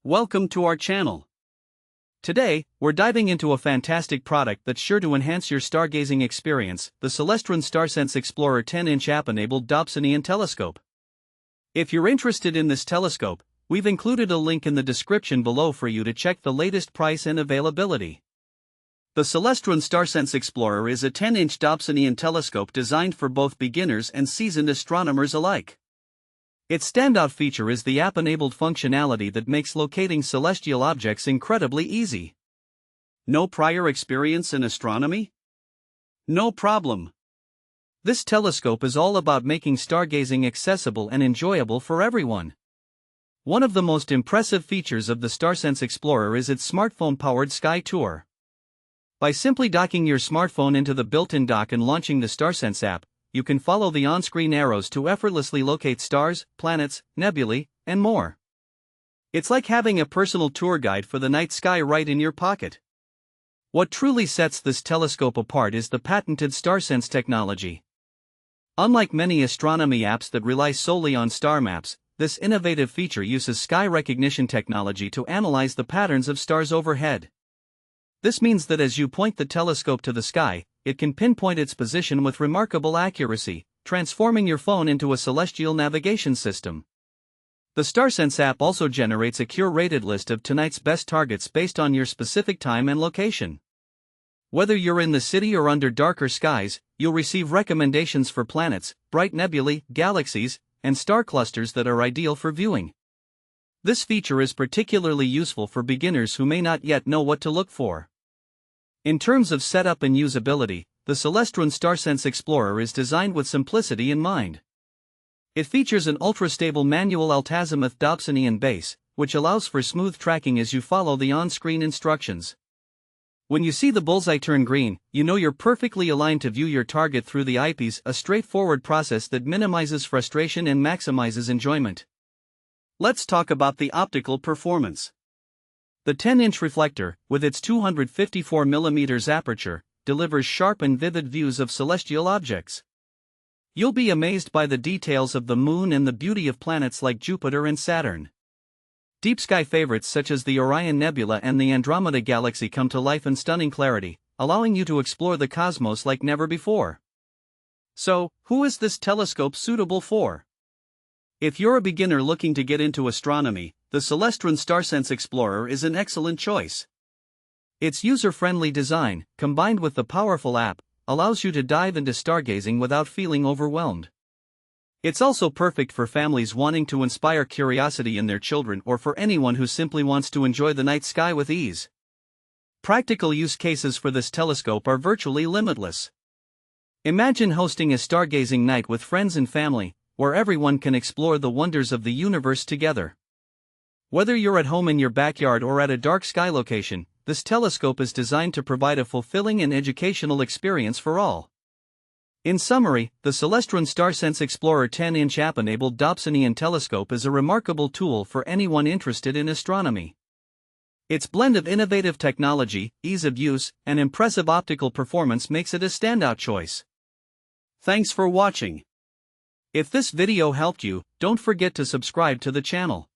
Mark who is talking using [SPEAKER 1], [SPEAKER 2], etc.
[SPEAKER 1] Welcome to our channel. Today, we're diving into a fantastic product that's sure to enhance your stargazing experience, the Celestron StarSense Explorer 10-inch App-Enabled Dobsonian Telescope. If you're interested in this telescope, we've included a link in the description below for you to check the latest price and availability. The Celestron StarSense Explorer is a 10-inch Dobsonian telescope designed for both beginners and seasoned astronomers alike. Its standout feature is the app-enabled functionality that makes locating celestial objects incredibly easy. No prior experience in astronomy? No problem. This telescope is all about making stargazing accessible and enjoyable for everyone. One of the most impressive features of the StarSense Explorer is its smartphone-powered Sky Tour. By simply docking your smartphone into the built-in dock and launching the StarSense app, you can follow the on-screen arrows to effortlessly locate stars, planets, nebulae, and more. It's like having a personal tour guide for the night sky right in your pocket. What truly sets this telescope apart is the patented StarSense technology. Unlike many astronomy apps that rely solely on star maps, this innovative feature uses sky recognition technology to analyze the patterns of stars overhead. This means that as you point the telescope to the sky, it can pinpoint its position with remarkable accuracy, transforming your phone into a celestial navigation system. The StarSense app also generates a curated list of tonight's best targets based on your specific time and location. Whether you're in the city or under darker skies, you'll receive recommendations for planets, bright nebulae, galaxies, and star clusters that are ideal for viewing. This feature is particularly useful for beginners who may not yet know what to look for. In terms of setup and usability, the Celestron StarSense Explorer is designed with simplicity in mind. It features an ultra-stable manual altazimuth Dobsonian base, which allows for smooth tracking as you follow the on-screen instructions. When you see the bullseye turn green, you know you're perfectly aligned to view your target through the eyepiece, a straightforward process that minimizes frustration and maximizes enjoyment. Let's talk about the optical performance. The 10-inch reflector, with its 254mm aperture, delivers sharp and vivid views of celestial objects. You'll be amazed by the details of the moon and the beauty of planets like Jupiter and Saturn. Deep sky favorites such as the Orion Nebula and the Andromeda Galaxy come to life in stunning clarity, allowing you to explore the cosmos like never before. So, who is this telescope suitable for? If you're a beginner looking to get into astronomy, the Celestron StarSense Explorer is an excellent choice. Its user-friendly design, combined with the powerful app, allows you to dive into stargazing without feeling overwhelmed. It's also perfect for families wanting to inspire curiosity in their children or for anyone who simply wants to enjoy the night sky with ease. Practical use cases for this telescope are virtually limitless. Imagine hosting a stargazing night with friends and family, where everyone can explore the wonders of the universe together. Whether you're at home in your backyard or at a dark sky location, this telescope is designed to provide a fulfilling and educational experience for all. In summary, the Celestron StarSense Explorer 10-inch App-Enabled Dobsonian Telescope is a remarkable tool for anyone interested in astronomy. Its blend of innovative technology, ease of use, and impressive optical performance makes it a standout choice. Thanks for watching. If this video helped you, don't forget to subscribe to the channel.